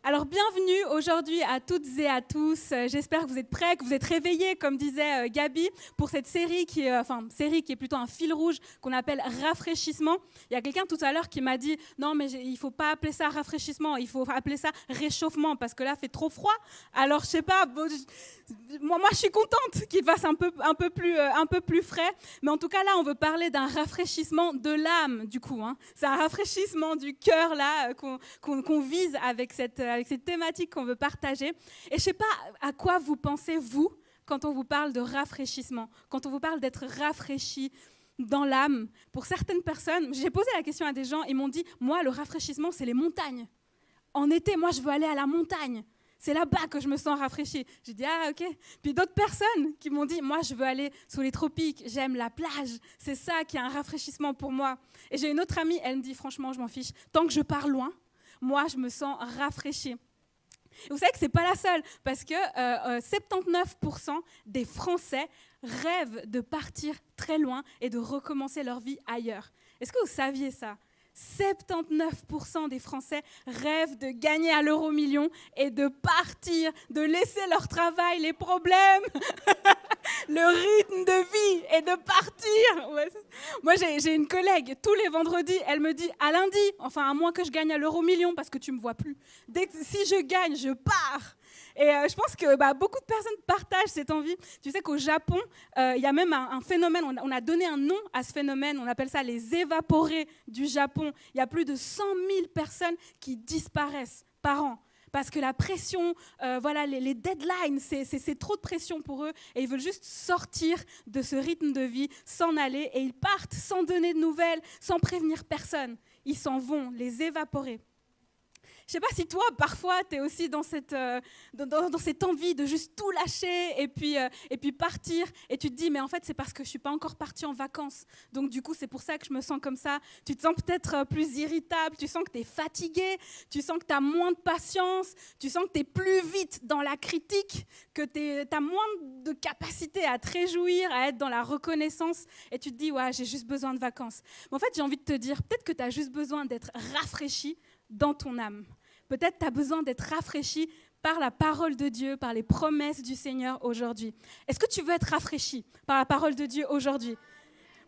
Alors bienvenue aujourd'hui à toutes et à tous. J'espère que vous êtes prêts, que vous êtes réveillés, comme disait Gabi, pour cette série série qui est plutôt un fil rouge qu'on appelle rafraîchissement. Il y a quelqu'un tout à l'heure qui m'a dit non mais il faut pas appeler ça rafraîchissement, il faut appeler ça réchauffement parce que là il fait trop froid. Alors je sais pas, moi je suis contente qu'il fasse un peu plus frais, mais en tout cas là on veut parler d'un rafraîchissement de l'âme du coup. C'est un rafraîchissement du cœur là qu'on vise avec cette thématique qu'on veut partager. Et je ne sais pas à quoi vous pensez, vous, quand on vous parle de rafraîchissement, quand on vous parle d'être rafraîchi dans l'âme. Pour certaines personnes, j'ai posé la question à des gens, ils m'ont dit, moi, le rafraîchissement, c'est les montagnes. En été, moi, je veux aller à la montagne. C'est là-bas que je me sens rafraîchie. J'ai dit, ah, ok. Puis d'autres personnes qui m'ont dit, moi, je veux aller sous les tropiques, j'aime la plage. C'est ça qui est un rafraîchissement pour moi. Et j'ai une autre amie, elle me dit, franchement, je m'en fiche. Tant que je pars loin, moi, je me sens rafraîchie. Et vous savez que ce n'est pas la seule, parce que 79% des Français rêvent de partir très loin et de recommencer leur vie ailleurs. Est-ce que vous saviez ça ? 79% des Français rêvent de gagner à l'euro-million et de partir, de laisser leur travail, les problèmes, le rythme de vie et de partir. Ouais. Moi, j'ai une collègue, tous les vendredis, elle me dit à lundi, enfin à moins que je gagne à l'euro-million parce que tu ne me vois plus. Si je gagne, je pars. Et je pense que beaucoup de personnes partagent cette envie. Tu sais qu'au Japon, il y a même un phénomène, on a donné un nom à ce phénomène, on appelle ça les évaporés du Japon. Il y a plus de 100 000 personnes qui disparaissent par an. Parce que la pression, les deadlines, c'est trop de pression pour eux. Et ils veulent juste sortir de ce rythme de vie, s'en aller. Et ils partent sans donner de nouvelles, sans prévenir personne. Ils s'en vont, les évaporer. Je ne sais pas si toi, parfois, tu es aussi dans cette envie de juste tout lâcher et puis partir. Et tu te dis, mais en fait, c'est parce que je ne suis pas encore partie en vacances. Donc, du coup, c'est pour ça que je me sens comme ça. Tu te sens peut-être plus irritable, tu sens que tu es fatigué, tu sens que tu as moins de patience, tu sens que tu es plus vite dans la critique, que tu as moins de capacité à te réjouir, à être dans la reconnaissance. Et tu te dis, ouais, j'ai juste besoin de vacances. Mais en fait, j'ai envie de te dire, peut-être que tu as juste besoin d'être rafraîchi dans ton âme. Peut-être tu as besoin d'être rafraîchi par la parole de Dieu, par les promesses du Seigneur aujourd'hui. Est-ce que tu veux être rafraîchi par la parole de Dieu aujourd'hui ?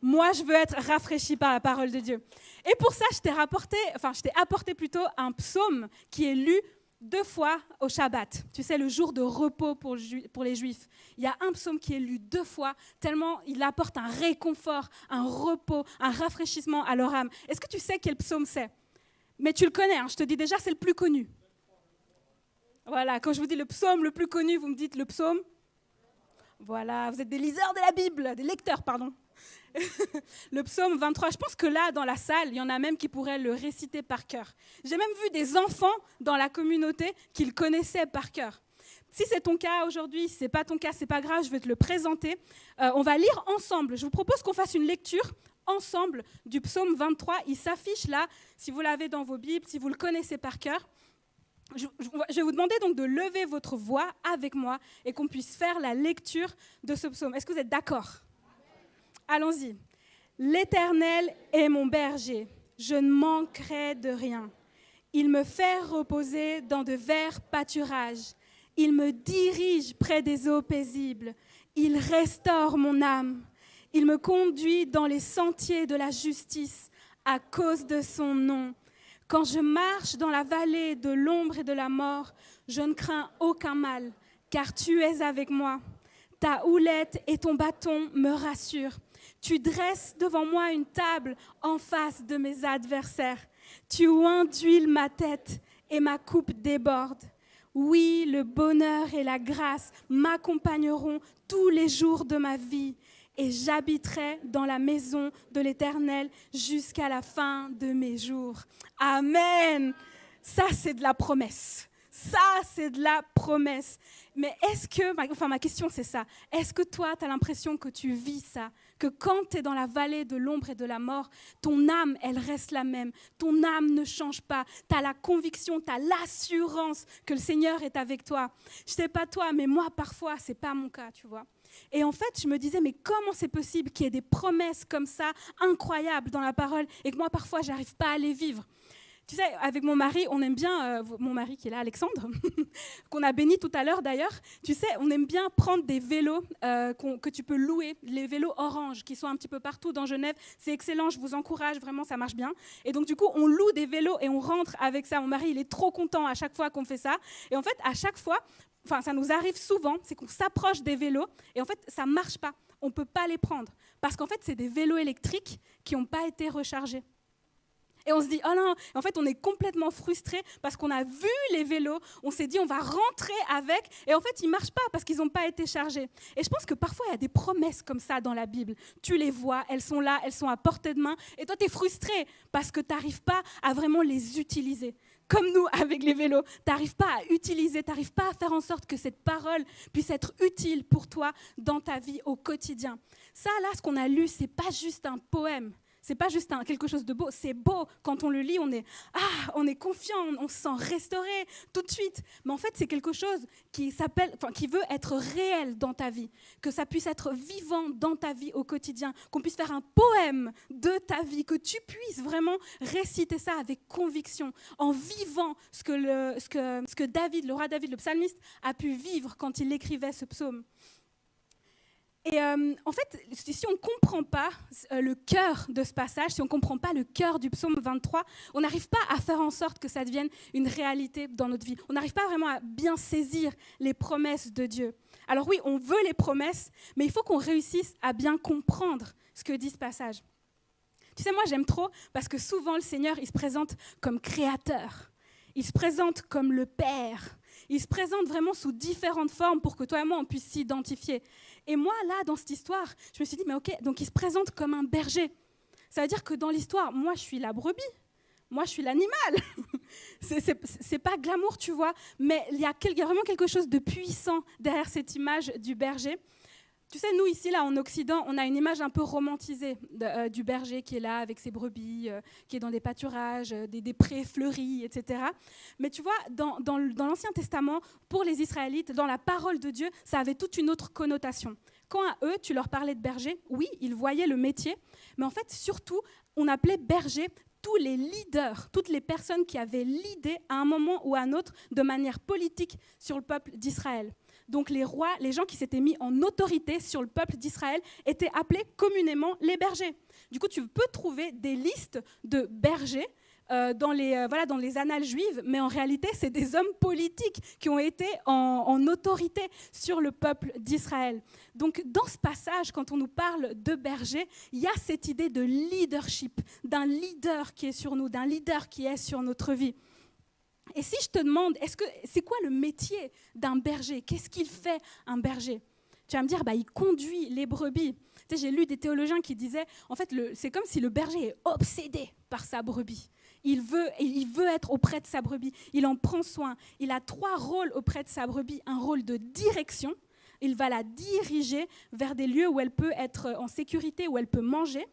Moi, je veux être rafraîchi par la parole de Dieu. Et pour ça, je t'ai apporté plutôt un psaume qui est lu 2 fois au Shabbat. Tu sais, le jour de repos pour les Juifs. Il y a un psaume qui est lu 2 fois, tellement il apporte un réconfort, un repos, un rafraîchissement à leur âme. Est-ce que tu sais quel psaume c'est ? Mais tu le connais, je te dis déjà, c'est le plus connu. Voilà, quand je vous dis le psaume le plus connu, vous me dites le psaume. Voilà, vous êtes des liseurs de la Bible, des lecteurs, pardon. Le psaume 23, je pense que là, dans la salle, il y en a même qui pourraient le réciter par cœur. J'ai même vu des enfants dans la communauté qui le connaissaient par cœur. Si c'est ton cas aujourd'hui, si ce n'est pas ton cas, ce n'est pas grave, je vais te le présenter. On va lire ensemble. Je vous propose qu'on fasse une lecture ensemble du psaume 23. Il s'affiche là, si vous l'avez dans vos Bibles, si vous le connaissez par cœur. Je vais vous demander donc de lever votre voix avec moi et qu'on puisse faire la lecture de ce psaume. Est-ce que vous êtes d'accord ? Allons-y. L'Éternel est mon berger, je ne manquerai de rien. Il me fait reposer dans de verts pâturages. Il me dirige près des eaux paisibles. Il restaure mon âme. Il me conduit dans les sentiers de la justice à cause de son nom. Quand je marche dans la vallée de l'ombre et de la mort, je ne crains aucun mal, car tu es avec moi. Ta houlette et ton bâton me rassurent. Tu dresses devant moi une table en face de mes adversaires. Tu oins d'huile ma tête et ma coupe déborde. Oui, le bonheur et la grâce m'accompagneront tous les jours de ma vie. Et j'habiterai dans la maison de l'Éternel jusqu'à la fin de mes jours. Amen. Ça, c'est de la promesse. Ça, c'est de la promesse. Mais ma question, c'est ça. Est-ce que toi, tu as l'impression que tu vis ça ? Que quand tu es dans la vallée de l'ombre et de la mort, ton âme, elle reste la même. Ton âme ne change pas. Tu as la conviction, tu as l'assurance que le Seigneur est avec toi. Je ne sais pas toi, mais moi, parfois, ce n'est pas mon cas, tu vois. Et en fait, je me disais, mais comment c'est possible qu'il y ait des promesses comme ça, incroyables dans la parole, et que moi, parfois, je n'arrive pas à les vivre ? Tu sais, avec mon mari, on aime bien, mon mari qui est là, Alexandre, qu'on a béni tout à l'heure d'ailleurs, tu sais, on aime bien prendre des vélos que tu peux louer, les vélos orange qui sont un petit peu partout dans Genève. C'est excellent, je vous encourage, vraiment, ça marche bien. Et donc du coup, on loue des vélos et on rentre avec ça. Mon mari, il est trop content à chaque fois qu'on fait ça. Et en fait, à chaque fois, ça nous arrive souvent, c'est qu'on s'approche des vélos et en fait, ça ne marche pas. On ne peut pas les prendre parce qu'en fait, c'est des vélos électriques qui n'ont pas été rechargés. Et on se dit, oh non, en fait, on est complètement frustré parce qu'on a vu les vélos, on s'est dit, on va rentrer avec, et en fait, ils ne marchent pas parce qu'ils n'ont pas été chargés. Et je pense que parfois, il y a des promesses comme ça dans la Bible. Tu les vois, elles sont là, elles sont à portée de main, et toi, tu es frustré parce que tu n'arrives pas à vraiment les utiliser. Comme nous, avec les vélos, tu n'arrives pas à utiliser, tu n'arrives pas à faire en sorte que cette parole puisse être utile pour toi dans ta vie au quotidien. Ça, là, ce qu'on a lu, ce n'est pas juste un poème. C'est pas juste quelque chose de beau, c'est beau. Quand on le lit, on est confiant, on se sent restauré tout de suite. Mais en fait, c'est quelque chose qui veut être réel dans ta vie, que ça puisse être vivant dans ta vie au quotidien, qu'on puisse faire un poème de ta vie, que tu puisses vraiment réciter ça avec conviction, en vivant ce que David, le roi David, le psalmiste, a pu vivre quand il écrivait ce psaume. Et en fait, si on ne comprend pas le cœur de ce passage, si on ne comprend pas le cœur du psaume 23, on n'arrive pas à faire en sorte que ça devienne une réalité dans notre vie. On n'arrive pas vraiment à bien saisir les promesses de Dieu. Alors oui, on veut les promesses, mais il faut qu'on réussisse à bien comprendre ce que dit ce passage. Tu sais, moi j'aime trop parce que souvent le Seigneur, il se présente comme créateur. Il se présente comme le Père. Il se présente vraiment sous différentes formes pour que toi et moi, on puisse s'identifier. Et moi, là, dans cette histoire, je me suis dit, mais ok, donc il se présente comme un berger. Ça veut dire que dans l'histoire, moi, je suis la brebis. Moi, je suis l'animal. C'est pas glamour, tu vois, mais il y a vraiment quelque chose de puissant derrière cette image du berger. Tu sais, nous, ici, là, en Occident, on a une image un peu romantisée du berger qui est là avec ses brebis, qui est dans des pâturages, des prés fleuris, etc. Mais tu vois, dans l'Ancien Testament, pour les Israélites, dans la parole de Dieu, ça avait toute une autre connotation. Quand à eux, tu leur parlais de berger, oui, ils voyaient le métier, mais en fait, surtout, on appelait berger tous les leaders, toutes les personnes qui avaient leadé à un moment ou à un autre de manière politique sur le peuple d'Israël. Donc les rois, les gens qui s'étaient mis en autorité sur le peuple d'Israël étaient appelés communément les bergers. Du coup, tu peux trouver des listes de bergers dans les annales juives, mais en réalité, c'est des hommes politiques qui ont été en autorité sur le peuple d'Israël. Donc dans ce passage, quand on nous parle de berger, il y a cette idée de leadership, d'un leader qui est sur nous, d'un leader qui est sur notre vie. Et si je te demande, c'est quoi le métier d'un berger? Qu'est-ce qu'il fait, un berger? Tu vas me dire, il conduit les brebis. Tu sais, j'ai lu des théologiens qui disaient, en fait, c'est comme si le berger est obsédé par sa brebis. Il veut être auprès de sa brebis. Il en prend soin. Il a 3 rôles auprès de sa brebis. Un rôle de direction. Il va la diriger vers des lieux où elle peut être en sécurité, où elle peut manger.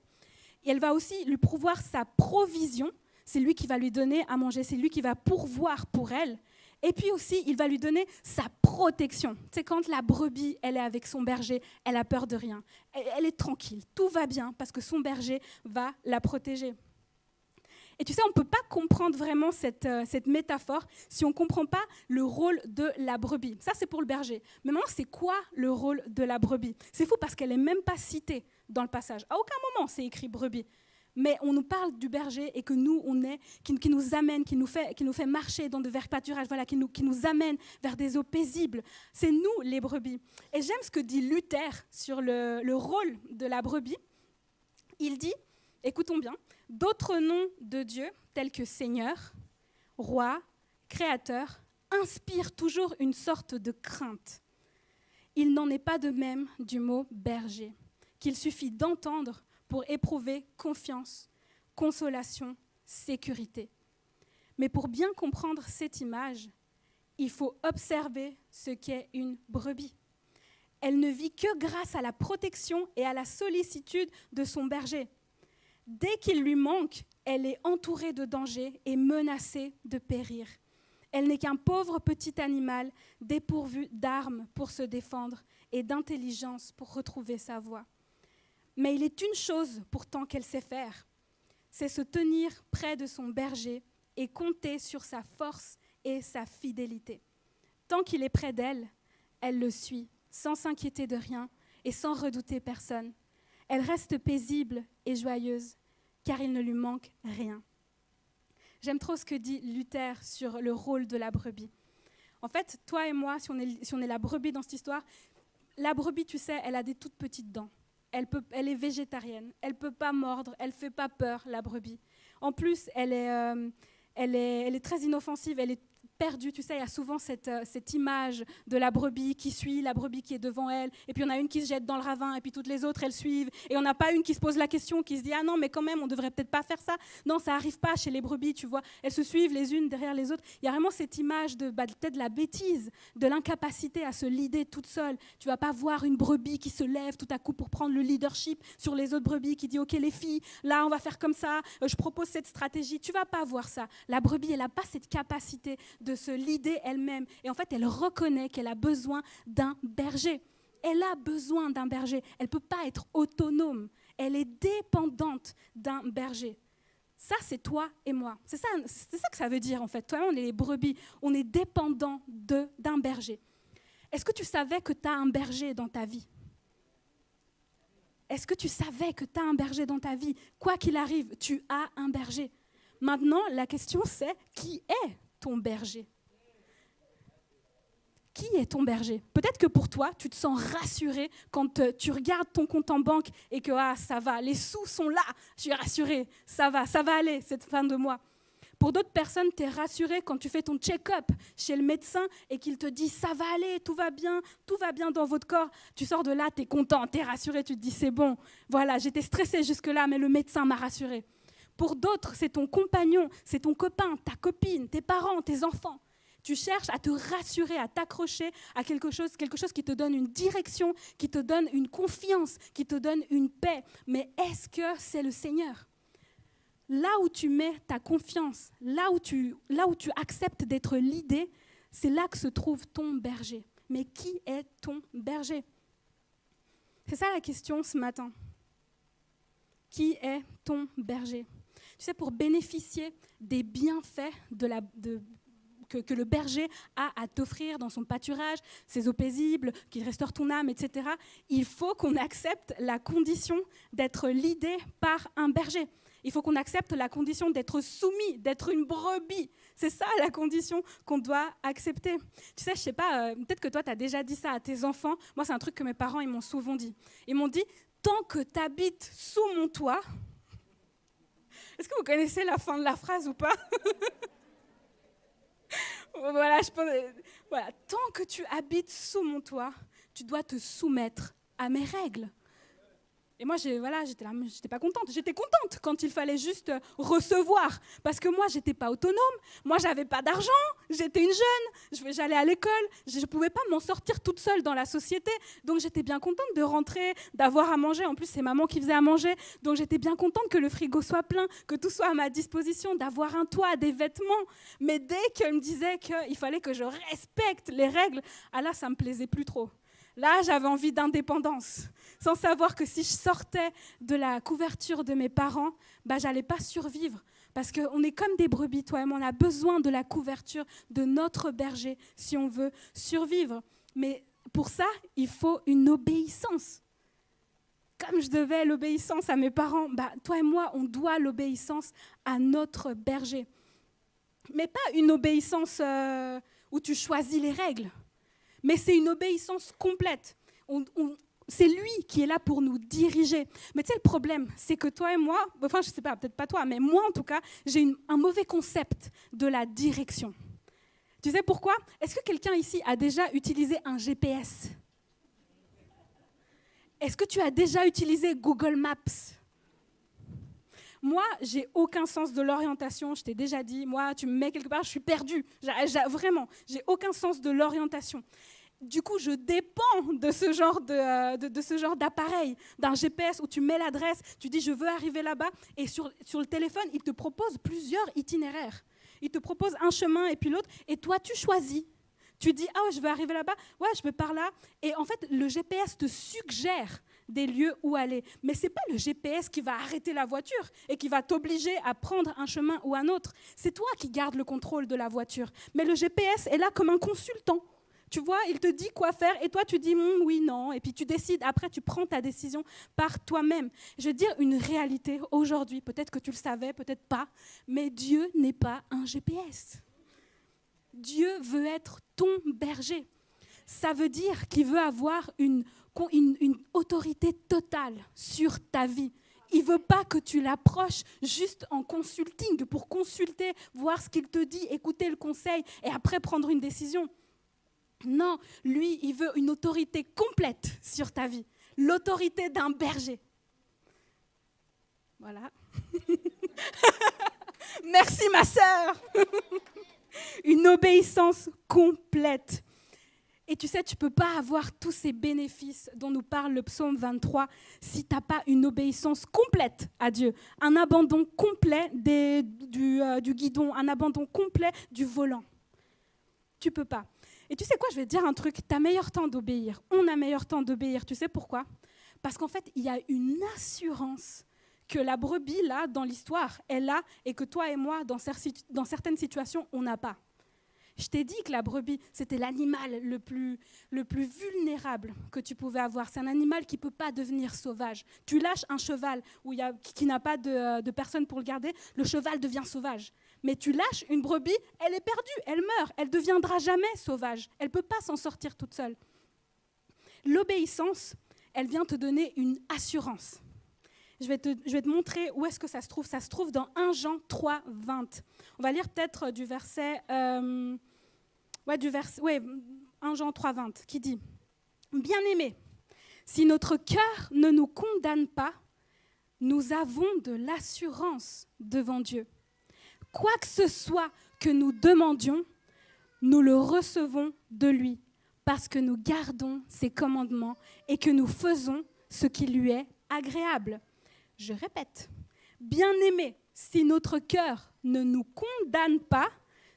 Et elle va aussi lui pourvoir sa provision. C'est lui qui va lui donner à manger, c'est lui qui va pourvoir pour elle. Et puis aussi, il va lui donner sa protection. C'est quand la brebis, elle est avec son berger, elle a peur de rien. Elle est tranquille, tout va bien parce que son berger va la protéger. Et tu sais, on ne peut pas comprendre vraiment cette métaphore si on ne comprend pas le rôle de la brebis. Ça, c'est pour le berger. Mais maintenant, c'est quoi le rôle de la brebis? C'est fou parce qu'elle n'est même pas citée dans le passage. À aucun moment, c'est écrit brebis. Mais on nous parle du berger et que nous, qui nous amène, qui nous fait marcher dans de verts pâturages, qui nous amène vers des eaux paisibles. C'est nous, les brebis. Et j'aime ce que dit Luther sur le rôle de la brebis. Il dit, écoutons bien, d'autres noms de Dieu, tels que Seigneur, Roi, Créateur, inspirent toujours une sorte de crainte. Il n'en est pas de même du mot berger, qu'il suffit d'entendre pour éprouver confiance, consolation, sécurité. Mais pour bien comprendre cette image, il faut observer ce qu'est une brebis. Elle ne vit que grâce à la protection et à la sollicitude de son berger. Dès qu'il lui manque, elle est entourée de dangers et menacée de périr. Elle n'est qu'un pauvre petit animal dépourvu d'armes pour se défendre et d'intelligence pour retrouver sa voie. Mais il est une chose pourtant qu'elle sait faire, c'est se tenir près de son berger et compter sur sa force et sa fidélité. Tant qu'il est près d'elle, elle le suit, sans s'inquiéter de rien et sans redouter personne. Elle reste paisible et joyeuse, car il ne lui manque rien. J'aime trop ce que dit Luther sur le rôle de la brebis. En fait, toi et moi, si on est la brebis dans cette histoire, la brebis, tu sais, elle a des toutes petites dents. Elle est végétarienne, elle ne peut pas mordre, elle ne fait pas peur, la brebis. En plus, elle est très inoffensive, elle est perdue. Tu sais, il y a souvent cette image de la brebis qui suit, la brebis qui est devant elle, et puis on a une qui se jette dans le ravin, et puis toutes les autres, elles suivent, et on n'a pas une qui se pose la question, qui se dit « Ah non, mais quand même, on ne devrait peut-être pas faire ça. » Non, ça n'arrive pas chez les brebis, tu vois. Elles se suivent les unes derrière les autres. Il y a vraiment cette image de peut-être de la bêtise, de l'incapacité à se leader toute seule. Tu ne vas pas voir une brebis qui se lève tout à coup pour prendre le leadership sur les autres brebis, qui dit « Ok, les filles, là, on va faire comme ça, je propose cette stratégie. » Tu ne vas pas voir ça. La brebis, elle n'a pas cette capacité de se leader elle-même. Et en fait, elle reconnaît qu'elle a besoin d'un berger. Elle a besoin d'un berger. Elle ne peut pas être autonome. Elle est dépendante d'un berger. Ça, c'est toi et moi. C'est ça que ça veut dire, en fait. Toi et moi, on est les brebis. On est dépendants d'un berger. Est-ce que tu savais que tu as un berger dans ta vie ? Est-ce que tu savais que tu as un berger dans ta vie ? Quoi qu'il arrive, tu as un berger. Maintenant, la question, c'est qui est ton berger ? Qui est ton berger ? Peut-être que pour toi, tu te sens rassuré quand tu regardes ton compte en banque et que ça va, les sous sont là, je suis rassurée, ça va aller cette fin de mois. Pour d'autres personnes, tu es rassuré quand tu fais ton check-up chez le médecin et qu'il te dit ça va aller, tout va bien dans votre corps. Tu sors de là, tu es content, tu es rassuré, tu te dis c'est bon, voilà, j'étais stressée jusque-là, mais le médecin m'a rassuré. Pour d'autres, c'est ton compagnon, c'est ton copain, ta copine, tes parents, tes enfants. Tu cherches à te rassurer, à t'accrocher à quelque chose qui te donne une direction, qui te donne une confiance, qui te donne une paix. Mais est-ce que c'est le Seigneur ? Là où tu mets ta confiance, là où tu acceptes d'être leadé, c'est là que se trouve ton berger. Mais qui est ton berger ? C'est ça la question ce matin. Qui est ton berger ? Tu sais, pour bénéficier des bienfaits que le berger a à t'offrir dans son pâturage, ses eaux paisibles, qui restaurent ton âme, etc., il faut qu'on accepte la condition d'être leadé par un berger. Il faut qu'on accepte la condition d'être soumis, d'être une brebis. C'est ça la condition qu'on doit accepter. Tu sais, je ne sais pas, peut-être que toi, tu as déjà dit ça à tes enfants. Moi, c'est un truc que mes parents ils m'ont souvent dit. Ils m'ont dit, tant que tu habites sous mon toit... Est-ce que vous connaissez la fin de la phrase ou pas ? Voilà, tant que tu habites sous mon toit, tu dois te soumettre à mes règles. Et moi, j'étais pas contente. J'étais contente quand il fallait juste recevoir. Parce que moi, j'étais pas autonome. Moi, j'avais pas d'argent. J'étais une jeune. J'allais à l'école. Je pouvais pas m'en sortir toute seule dans la société. Donc, j'étais bien contente de rentrer, d'avoir à manger. En plus, c'est maman qui faisait à manger. Donc, j'étais bien contente que le frigo soit plein, que tout soit à ma disposition, d'avoir un toit, des vêtements. Mais dès qu'elle me disait qu'il fallait que je respecte les règles, là, ça me plaisait plus trop. Là, j'avais envie d'indépendance, sans savoir que si je sortais de la couverture de mes parents, j'allais pas survivre. Parce qu'on est comme des brebis, toi et moi, on a besoin de la couverture de notre berger si on veut survivre. Mais pour ça, il faut une obéissance. Comme je devais l'obéissance à mes parents, toi et moi, on doit l'obéissance à notre berger. Mais pas une obéissance où tu choisis les règles. Mais c'est une obéissance complète. C'est lui qui est là pour nous diriger. Mais tu sais, le problème, c'est que toi et moi, enfin, je ne sais pas, peut-être pas toi, mais moi en tout cas, j'ai un mauvais concept de la direction. Tu sais pourquoi ? Est-ce que quelqu'un ici a déjà utilisé un GPS ? Est-ce que tu as déjà utilisé Google Maps ? Moi, j'ai aucun sens de l'orientation, je t'ai déjà dit. Moi, tu me mets quelque part, je suis perdue. Vraiment, j'ai aucun sens de l'orientation. Du coup, je dépends de ce genre d'appareil, d'un GPS où tu mets l'adresse, tu dis je veux arriver là-bas, et sur le téléphone, il te propose plusieurs itinéraires. Il te propose un chemin et puis l'autre, et toi, tu choisis. Tu dis, je veux arriver là-bas, ouais, je veux par là. Et en fait, le GPS te suggère des lieux où aller. Mais ce n'est pas le GPS qui va arrêter la voiture et qui va t'obliger à prendre un chemin ou un autre. C'est toi qui gardes le contrôle de la voiture. Mais le GPS est là comme un consultant. Tu vois, il te dit quoi faire et toi tu dis oui, non. Et puis tu décides, après tu prends ta décision par toi-même. Je veux dire une réalité aujourd'hui, peut-être que tu le savais, peut-être pas, mais Dieu n'est pas un GPS. Dieu veut être ton berger. Ça veut dire qu'il veut avoir une autorité totale sur ta vie. Il ne veut pas que tu l'approches juste en consulting, pour consulter, voir ce qu'il te dit, écouter le conseil et après prendre une décision. Non, lui, il veut une autorité complète sur ta vie. L'autorité d'un berger. Voilà. Merci ma sœur. Une obéissance complète. Et tu sais, tu ne peux pas avoir tous ces bénéfices dont nous parle le psaume 23 si tu n'as pas une obéissance complète à Dieu. Un abandon complet du guidon, un abandon complet du volant. Tu ne peux pas. Et tu sais quoi, je vais te dire un truc, tu as meilleur temps d'obéir. On a meilleur temps d'obéir. Tu sais pourquoi ? Parce qu'en fait, il y a une assurance que la brebis, là, dans l'histoire, elle a et que toi et moi, dans certaines situations, on n'a pas. Je t'ai dit que la brebis, c'était l'animal le plus vulnérable que tu pouvais avoir. C'est un animal qui ne peut pas devenir sauvage. Tu lâches un cheval qui n'a pas de personne pour le garder, le cheval devient sauvage. Mais tu lâches une brebis, elle est perdue, elle meurt, elle ne deviendra jamais sauvage. Elle ne peut pas s'en sortir toute seule. L'obéissance, elle vient te donner une assurance. Je vais te montrer où est-ce que ça se trouve. Ça se trouve dans 1 Jean 3, 20. On va lire peut-être du verset 1 Jean 3, 20, qui dit « Bien-aimés, si notre cœur ne nous condamne pas, nous avons de l'assurance devant Dieu. Quoi que ce soit que nous demandions, nous le recevons de lui, parce que nous gardons ses commandements et que nous faisons ce qui lui est agréable. » Je répète, bien-aimés, si notre cœur ne nous condamne pas,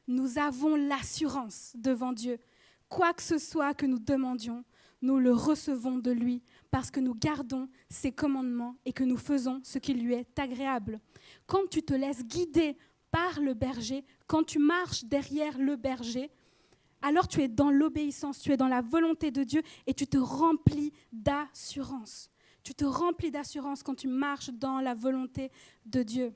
nous avons l'assurance devant Dieu. Quoi que ce soit que nous demandions, nous le recevons de lui, parce que nous gardons ses commandements et que nous faisons ce qui lui est agréable. Quand tu te laisses guider par le berger, quand tu marches derrière le berger, alors tu es dans l'obéissance, tu es dans la volonté de Dieu et tu te remplis d'assurance. Tu te remplis d'assurance quand tu marches dans la volonté de Dieu.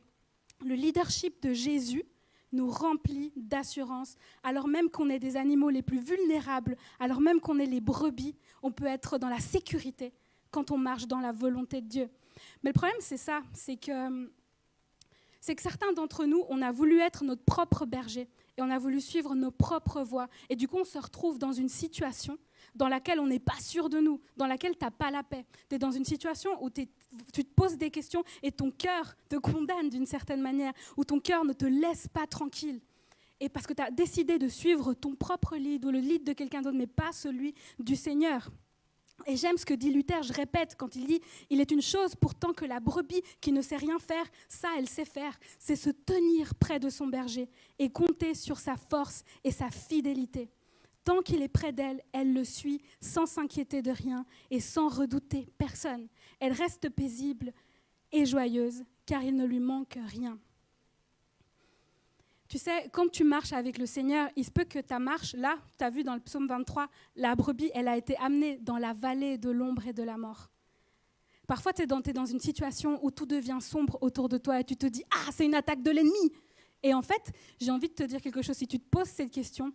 Le leadership de Jésus nous remplit d'assurance. Alors même qu'on est des animaux les plus vulnérables, alors même qu'on est les brebis, on peut être dans la sécurité quand on marche dans la volonté de Dieu. Mais le problème, c'est ça, c'est que certains d'entre nous, on a voulu être notre propre berger et on a voulu suivre nos propres voies. Et du coup, on se retrouve dans une situation dans laquelle on n'est pas sûr de nous, dans laquelle tu n'as pas la paix. Tu es dans une situation où tu te poses des questions et ton cœur te condamne d'une certaine manière, où ton cœur ne te laisse pas tranquille. Et parce que tu as décidé de suivre ton propre lead ou le lead de quelqu'un d'autre, mais pas celui du Seigneur. Et j'aime ce que dit Luther, je répète, quand il dit « Il est une chose pourtant que la brebis qui ne sait rien faire, ça elle sait faire, c'est se tenir près de son berger et compter sur sa force et sa fidélité. Tant qu'il est près d'elle, elle le suit sans s'inquiéter de rien et sans redouter personne. Elle reste paisible et joyeuse, car il ne lui manque rien. » Tu sais, quand tu marches avec le Seigneur, il se peut que ta marche, là, tu as vu dans le psaume 23, la brebis, elle a été amenée dans la vallée de l'ombre et de la mort. Parfois, tu es dans une situation où tout devient sombre autour de toi et tu te dis « Ah, c'est une attaque de l'ennemi !» Et en fait, j'ai envie de te dire quelque chose. Si tu te poses cette question,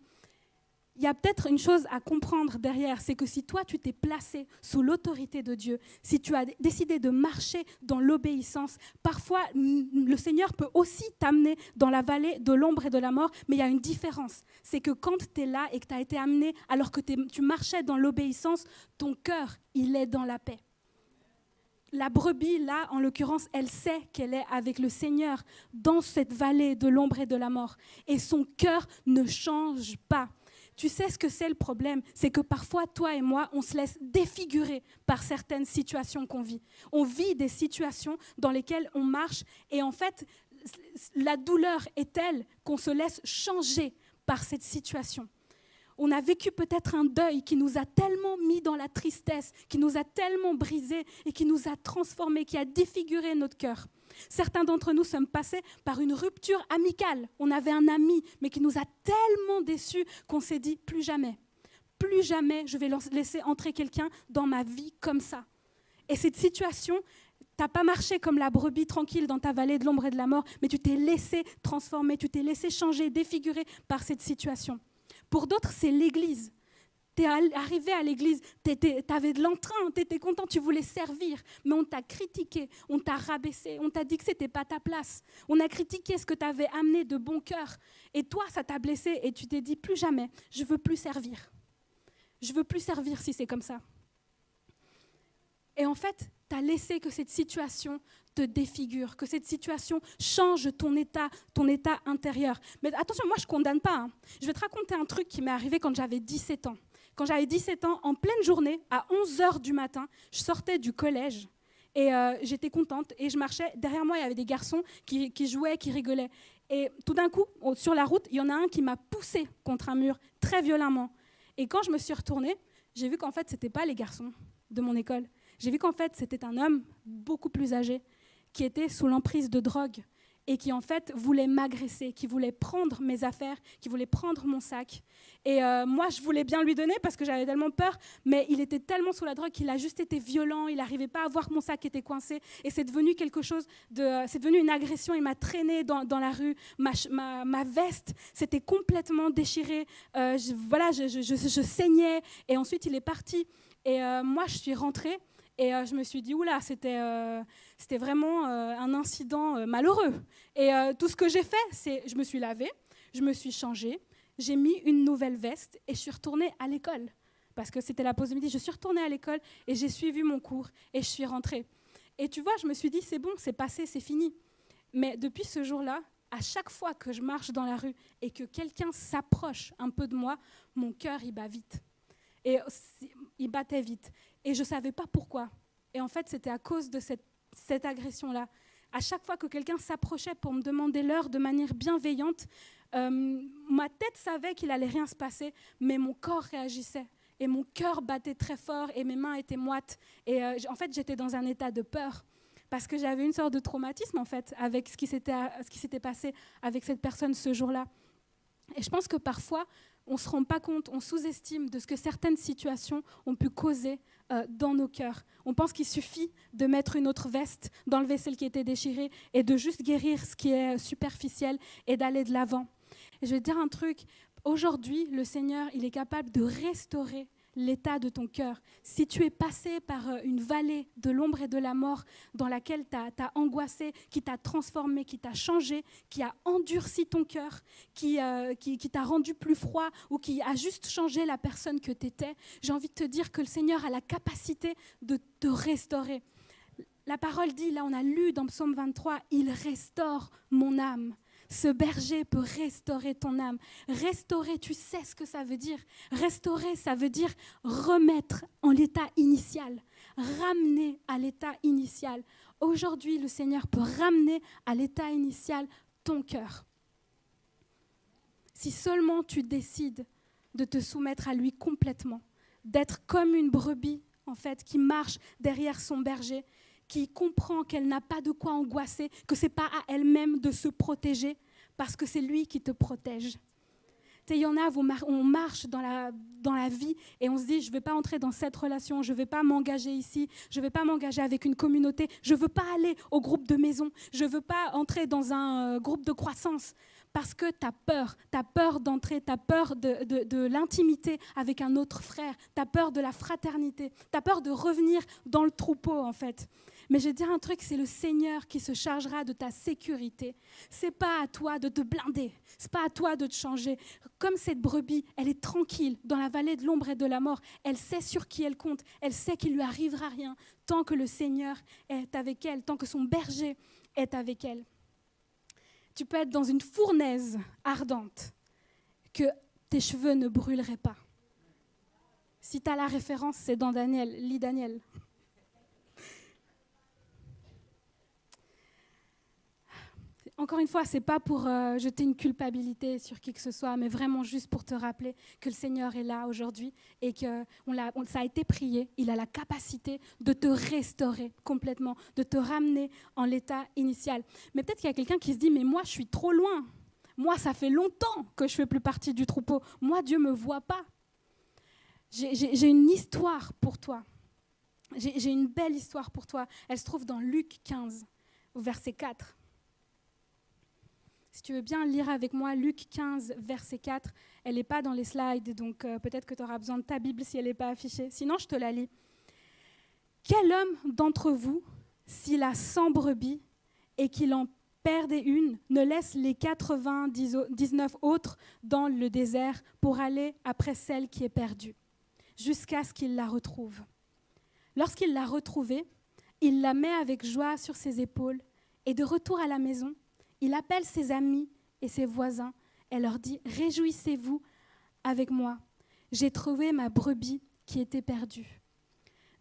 il y a peut-être une chose à comprendre derrière, c'est que si toi, tu t'es placé sous l'autorité de Dieu, si tu as décidé de marcher dans l'obéissance, parfois, le Seigneur peut aussi t'amener dans la vallée de l'ombre et de la mort, mais il y a une différence. C'est que quand tu es là et que tu as été amené, alors que tu marchais dans l'obéissance, ton cœur, il est dans la paix. La brebis, là, en l'occurrence, elle sait qu'elle est avec le Seigneur dans cette vallée de l'ombre et de la mort. Et son cœur ne change pas. Tu sais ce que c'est le problème? C'est que parfois, toi et moi, on se laisse défigurer par certaines situations qu'on vit. On vit des situations dans lesquelles on marche et en fait, la douleur est telle qu'on se laisse changer par cette situation. On a vécu peut-être un deuil qui nous a tellement mis dans la tristesse, qui nous a tellement brisés et qui nous a transformés, qui a défiguré notre cœur. Certains d'entre nous sommes passés par une rupture amicale. On avait un ami, mais qui nous a tellement déçus qu'on s'est dit plus jamais je vais laisser entrer quelqu'un dans ma vie comme ça. Et cette situation, tu n'as pas marché comme la brebis tranquille dans ta vallée de l'ombre et de la mort, mais tu t'es laissé transformer, tu t'es laissé changer, défigurer par cette situation. Pour d'autres, c'est l'église. Tu es arrivé à l'église, tu avais de l'entrain, tu étais content, tu voulais servir, mais on t'a critiqué, on t'a rabaissé, on t'a dit que ce n'était pas ta place. On a critiqué ce que tu avais amené de bon cœur. Et toi, ça t'a blessé et tu t'es dit plus jamais, je ne veux plus servir. Je ne veux plus servir si c'est comme ça. Et en fait, tu as laissé que cette situation te défigure, que cette situation change ton état intérieur. Mais attention, moi, je ne condamne pas. Hein. Je vais te raconter un truc qui m'est arrivé quand j'avais 17 ans. Quand j'avais 17 ans, en pleine journée, à 11h du matin, je sortais du collège et j'étais contente et je marchais. Derrière moi, il y avait des garçons qui jouaient, qui rigolaient. Et tout d'un coup, sur la route, il y en a un qui m'a poussée contre un mur très violemment. Et quand je me suis retournée, j'ai vu qu'en fait, ce n'étaient pas les garçons de mon école. J'ai vu qu'en fait, c'était un homme beaucoup plus âgé qui était sous l'emprise de drogue et qui, en fait, voulait m'agresser, qui voulait prendre mes affaires, qui voulait prendre mon sac. Et moi, je voulais bien lui donner parce que j'avais tellement peur, mais il était tellement sous la drogue qu'il a juste été violent, il n'arrivait pas à voir que mon sac était coincé. Et c'est devenu quelque chose c'est devenu une agression. Il m'a traînée dans la rue. Ma veste s'était complètement déchirée. Je saignais. Et ensuite, il est parti. Et moi, je suis rentrée. Et je me suis dit, oula, c'était vraiment un incident malheureux. Et tout ce que j'ai fait, c'est je me suis lavée, je me suis changée, j'ai mis une nouvelle veste et je suis retournée à l'école. Parce que c'était la pause de midi. Je suis retournée à l'école et j'ai suivi mon cours et je suis rentrée. Et tu vois, je me suis dit, c'est bon, c'est passé, c'est fini. Mais depuis ce jour-là, à chaque fois que je marche dans la rue et que quelqu'un s'approche un peu de moi, mon cœur, il bat vite. Et il battait vite. Et je ne savais pas pourquoi. Et en fait, c'était à cause de cette agression-là. À chaque fois que quelqu'un s'approchait pour me demander l'heure de manière bienveillante, ma tête savait qu'il n'allait rien se passer, mais mon corps réagissait. Et mon cœur battait très fort et mes mains étaient moites. Et en fait, j'étais dans un état de peur. Parce que j'avais une sorte de traumatisme, en fait, avec ce qui s'était passé avec cette personne ce jour-là. Et je pense que parfois, on ne se rend pas compte, on sous-estime de ce que certaines situations ont pu causer dans nos cœurs. On pense qu'il suffit de mettre une autre veste, d'enlever celle qui était déchirée et de juste guérir ce qui est superficiel et d'aller de l'avant. Et je vais te dire un truc, aujourd'hui, le Seigneur, il est capable de restaurer l'état de ton cœur. Si tu es passé par une vallée de l'ombre et de la mort dans laquelle t'as angoissé, qui t'a transformé, qui t'a changé, qui a endurci ton cœur, qui t'a rendu plus froid ou qui a juste changé la personne que tu étais, j'ai envie de te dire que le Seigneur a la capacité de te restaurer. La parole dit, là on a lu dans Psaume 23, « Il restaure mon âme ». Ce berger peut restaurer ton âme. Restaurer, tu sais ce que ça veut dire. Restaurer, ça veut dire remettre en l'état initial, ramener à l'état initial. Aujourd'hui, le Seigneur peut ramener à l'état initial ton cœur. Si seulement tu décides de te soumettre à lui complètement, d'être comme une brebis, en fait, qui marche derrière son berger, qui comprend qu'elle n'a pas de quoi angoisser, que ce n'est pas à elle-même de se protéger, parce que c'est lui qui te protège. Il y en a, on marche dans la vie et on se dit, je ne vais pas entrer dans cette relation, je ne vais pas m'engager ici, je ne vais pas m'engager avec une communauté, je ne veux pas aller au groupe de maison, je ne veux pas entrer dans un groupe de croissance. Parce que tu as peur d'entrer, tu as peur de l'intimité avec un autre frère, tu as peur de la fraternité, tu as peur de revenir dans le troupeau en fait. Mais je vais te dire un truc, c'est le Seigneur qui se chargera de ta sécurité. Ce n'est pas à toi de te blinder, ce n'est pas à toi de te changer. Comme cette brebis, elle est tranquille dans la vallée de l'ombre et de la mort. Elle sait sur qui elle compte, elle sait qu'il ne lui arrivera rien tant que le Seigneur est avec elle, tant que son berger est avec elle. Tu peux être dans une fournaise ardente, que tes cheveux ne brûleraient pas. Si tu as la référence, c'est dans Daniel, lis Daniel. Encore une fois, ce n'est pas pour jeter une culpabilité sur qui que ce soit, mais vraiment juste pour te rappeler que le Seigneur est là aujourd'hui et que ça a été prié. Il a la capacité de te restaurer complètement, de te ramener en l'état initial. Mais peut-être qu'il y a quelqu'un qui se dit « mais moi, je suis trop loin. Moi, ça fait longtemps que je ne fais plus partie du troupeau. Moi, Dieu ne me voit pas. » J'ai une histoire pour toi. J'ai une belle histoire pour toi. Elle se trouve dans Luc 15, au verset 4. Si tu veux bien lire avec moi Luc 15, verset 4, elle n'est pas dans les slides, donc peut-être que tu auras besoin de ta Bible si elle n'est pas affichée. Sinon, je te la lis. « Quel homme d'entre vous, s'il a 100 brebis et qu'il en perde une, ne laisse les 99 autres dans le désert pour aller après celle qui est perdue, jusqu'à ce qu'il la retrouve. Lorsqu'il l'a retrouvée, il la met avec joie sur ses épaules et de retour à la maison, il appelle ses amis et ses voisins et leur dit « Réjouissez-vous avec moi, j'ai trouvé ma brebis qui était perdue.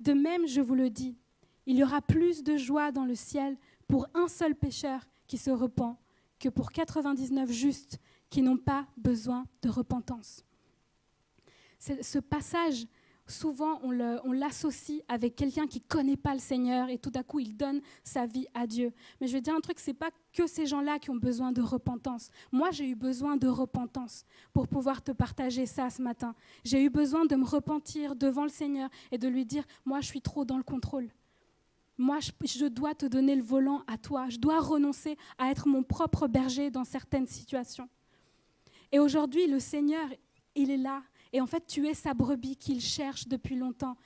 De même, je vous le dis, il y aura plus de joie dans le ciel pour un seul pécheur qui se repent que pour 99 justes qui n'ont pas besoin de repentance. » Ce passage, souvent, on l'associe avec quelqu'un qui ne connaît pas le Seigneur et tout à coup, il donne sa vie à Dieu. Mais je vais dire un truc, ce n'est pas que ces gens-là qui ont besoin de repentance. Moi, j'ai eu besoin de repentance pour pouvoir te partager ça ce matin. J'ai eu besoin de me repentir devant le Seigneur et de lui dire, moi, je suis trop dans le contrôle. Moi, je dois te donner le volant à toi. Je dois renoncer à être mon propre berger dans certaines situations. Et aujourd'hui, le Seigneur, il est là. Et en fait, tu es sa brebis qu'il cherche depuis longtemps.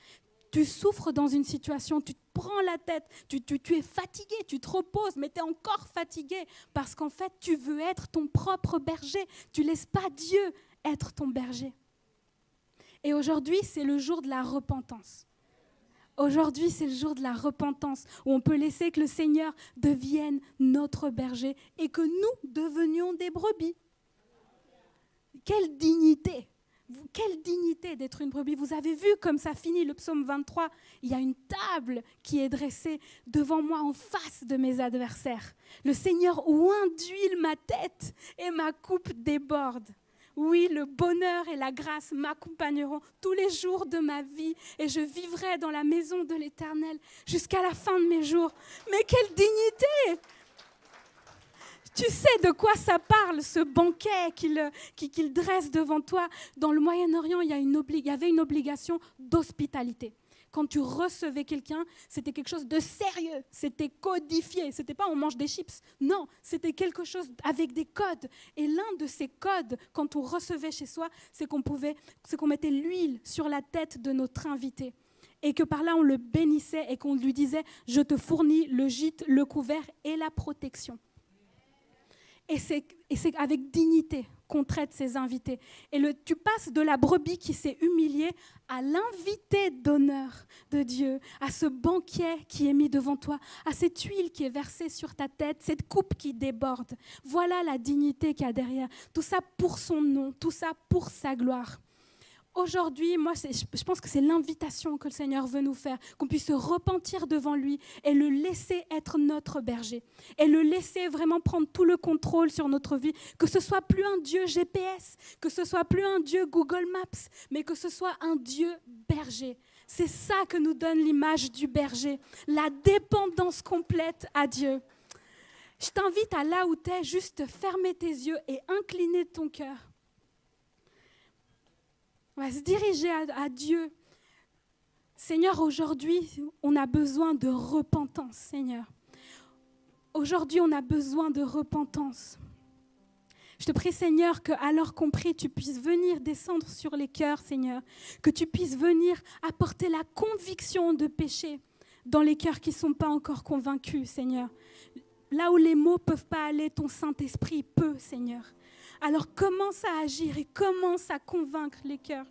Tu souffres dans une situation, tu te prends la tête, tu es fatigué, tu te reposes, mais tu es encore fatigué parce qu'en fait, tu veux être ton propre berger. Tu ne laisses pas Dieu être ton berger. Et aujourd'hui, c'est le jour de la repentance. Aujourd'hui, c'est le jour de la repentance où on peut laisser que le Seigneur devienne notre berger et que nous devenions des brebis. Quelle dignité! Quelle dignité d'être une brebis. Vous avez vu comme ça finit le psaume 23. Il y a une table qui est dressée devant moi en face de mes adversaires. Le Seigneur oint d'huile ma tête et ma coupe déborde. Oui, le bonheur et la grâce m'accompagneront tous les jours de ma vie et je vivrai dans la maison de l'Éternel jusqu'à la fin de mes jours. Mais quelle dignité! Tu sais de quoi ça parle, ce banquet qu'il dresse devant toi. Dans le Moyen-Orient, il y avait une obligation d'hospitalité. Quand tu recevais quelqu'un, c'était quelque chose de sérieux, c'était codifié. C'était pas on mange des chips, non, c'était quelque chose avec des codes. Et l'un de ces codes, quand on recevait chez soi, c'est qu'on mettait l'huile sur la tête de notre invité. Et que par là, on le bénissait et qu'on lui disait « Je te fournis le gîte, le couvert et la protection ». Et c'est avec dignité qu'on traite ses invités. Et tu passes de la brebis qui s'est humiliée à l'invité d'honneur de Dieu, à ce banquet qui est mis devant toi, à cette huile qui est versée sur ta tête, cette coupe qui déborde. Voilà la dignité qu'il y a derrière. Tout ça pour son nom, tout ça pour sa gloire. Aujourd'hui, moi, je pense que c'est l'invitation que le Seigneur veut nous faire, qu'on puisse se repentir devant lui et le laisser être notre berger, et le laisser vraiment prendre tout le contrôle sur notre vie, que ce soit plus un Dieu GPS, que ce soit plus un Dieu Google Maps, mais que ce soit un Dieu berger. C'est ça que nous donne l'image du berger, la dépendance complète à Dieu. Je t'invite à là où tu es, juste fermer tes yeux et incliner ton cœur. On va se diriger à Dieu. Seigneur, aujourd'hui, on a besoin de repentance, Seigneur. Aujourd'hui, on a besoin de repentance. Je te prie, Seigneur, qu'à l'heure compris, tu puisses venir descendre sur les cœurs, Seigneur. Que tu puisses venir apporter la conviction de péché dans les cœurs qui ne sont pas encore convaincus, Seigneur. Là où les mots ne peuvent pas aller, ton Saint-Esprit peut, Seigneur. Alors commence à agir et commence à convaincre les cœurs.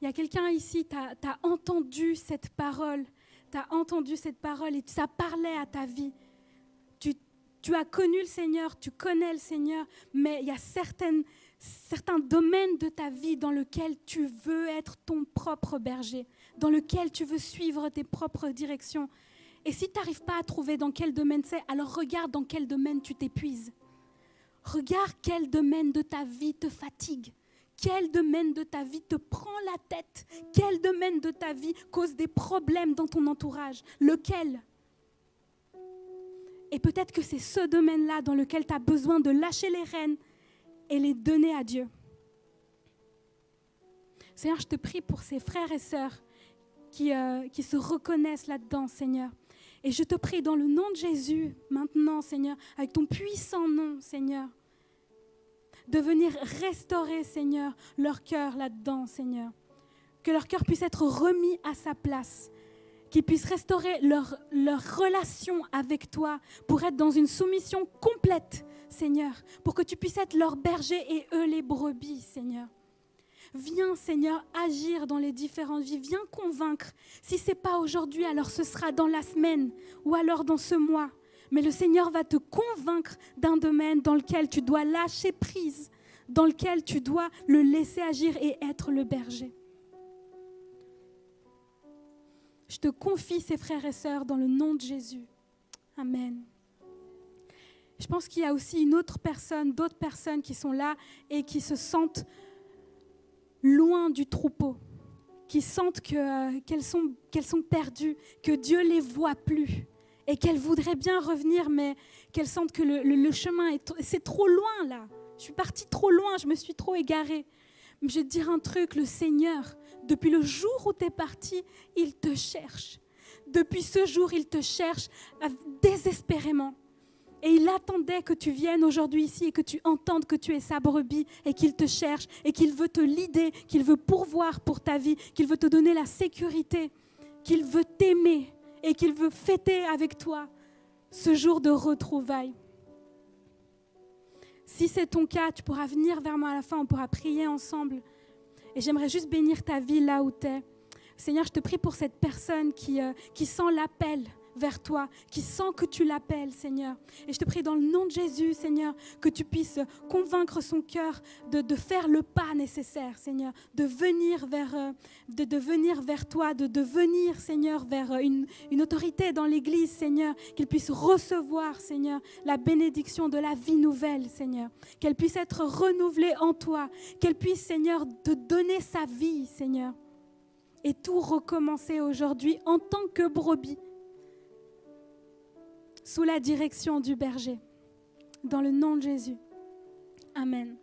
Il y a quelqu'un ici, tu as entendu cette parole, et ça parlait à ta vie. Tu as connu le Seigneur, tu connais le Seigneur, mais il y a certains domaines de ta vie dans lesquels tu veux être ton propre berger, dans lesquels tu veux suivre tes propres directions. Et si tu n'arrives pas à trouver dans quel domaine c'est, alors regarde dans quel domaine tu t'épuises. Regarde quel domaine de ta vie te fatigue. Quel domaine de ta vie te prend la tête. Quel domaine de ta vie cause des problèmes dans ton entourage. Lequel ? Et peut-être que c'est ce domaine-là dans lequel tu as besoin de lâcher les rênes et les donner à Dieu. Seigneur, je te prie pour ces frères et sœurs qui se reconnaissent là-dedans, Seigneur. Et je te prie dans le nom de Jésus, maintenant, Seigneur, avec ton puissant nom, Seigneur, de venir restaurer, Seigneur, leur cœur là-dedans, Seigneur. Que leur cœur puisse être remis à sa place, qu'ils puissent restaurer leur relation avec toi pour être dans une soumission complète, Seigneur, pour que tu puisses être leur berger et eux les brebis, Seigneur. Viens, Seigneur, agir dans les différentes vies. Viens convaincre. Si ce n'est pas aujourd'hui, alors ce sera dans la semaine ou alors dans ce mois. Mais le Seigneur va te convaincre d'un domaine dans lequel tu dois lâcher prise, dans lequel tu dois le laisser agir et être le berger. Je te confie ces frères et sœurs dans le nom de Jésus. Amen. Je pense qu'il y a aussi d'autres personnes qui sont là et qui se sentent loin du troupeau, qui sentent qu'elles sont perdues, que Dieu ne les voit plus et qu'elles voudraient bien revenir, mais qu'elles sentent que le chemin c'est trop loin là. Je suis partie trop loin, je me suis trop égarée. Mais je vais te dire un truc, le Seigneur, depuis le jour où tu es parti, il te cherche. Depuis ce jour, il te cherche désespérément. Et il attendait que tu viennes aujourd'hui ici et que tu entendes que tu es sa brebis et qu'il te cherche et qu'il veut te leader, qu'il veut pourvoir pour ta vie, qu'il veut te donner la sécurité, qu'il veut t'aimer et qu'il veut fêter avec toi ce jour de retrouvailles. Si c'est ton cas, tu pourras venir vers moi à la fin, on pourra prier ensemble. Et j'aimerais juste bénir ta vie là où tu es. Seigneur, je te prie pour cette personne qui sent l'appel vers toi, qui sent que tu l'appelles, Seigneur. Et je te prie dans le nom de Jésus, Seigneur, que tu puisses convaincre son cœur de faire le pas nécessaire, Seigneur, de venir vers toi, de venir, Seigneur, vers une autorité dans l'Église, Seigneur, qu'il puisse recevoir, Seigneur, la bénédiction de la vie nouvelle, Seigneur, qu'elle puisse être renouvelée en toi, qu'elle puisse, Seigneur, te donner sa vie, Seigneur, et tout recommencer aujourd'hui en tant que brebis, sous la direction du berger, dans le nom de Jésus. Amen.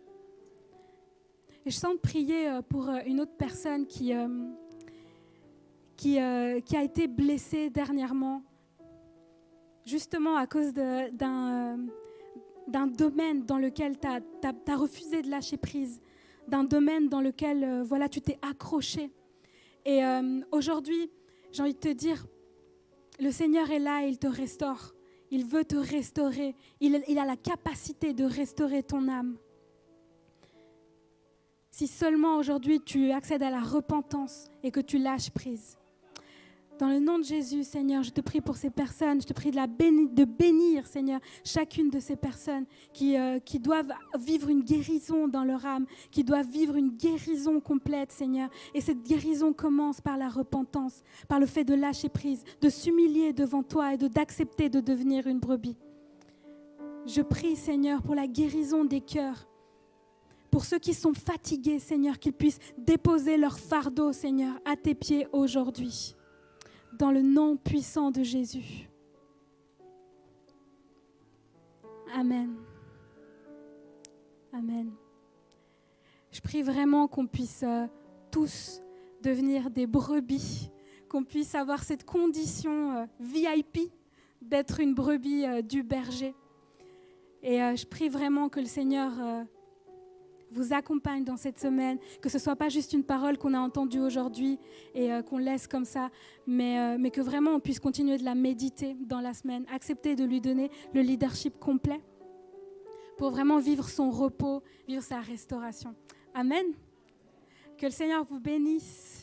Et je sens de prier pour une autre personne qui a été blessée dernièrement, justement à cause d'un domaine dans lequel tu as refusé de lâcher prise, d'un domaine dans lequel tu t'es accroché. Et aujourd'hui, j'ai envie de te dire, le Seigneur est là et il te restaure. Il veut te restaurer. Il a la capacité de restaurer ton âme. Si seulement aujourd'hui tu accèdes à la repentance et que tu lâches prise. Dans le nom de Jésus, Seigneur, je te prie pour ces personnes. Je te prie de bénir, Seigneur, chacune de ces personnes qui doivent vivre une guérison dans leur âme, qui doivent vivre une guérison complète, Seigneur. Et cette guérison commence par la repentance, par le fait de lâcher prise, de s'humilier devant toi et d'accepter de devenir une brebis. Je prie, Seigneur, pour la guérison des cœurs. Pour ceux qui sont fatigués, Seigneur, qu'ils puissent déposer leur fardeau, Seigneur, à tes pieds aujourd'hui. Dans le nom puissant de Jésus. Amen. Amen. Je prie vraiment qu'on puisse tous devenir des brebis, qu'on puisse avoir cette condition VIP d'être une brebis du berger. Et je prie vraiment que le Seigneur vous accompagne dans cette semaine, que ce ne soit pas juste une parole qu'on a entendue aujourd'hui et qu'on laisse comme ça, mais que vraiment on puisse continuer de la méditer dans la semaine, accepter de lui donner le leadership complet pour vraiment vivre son repos, vivre sa restauration. Amen. Que le Seigneur vous bénisse.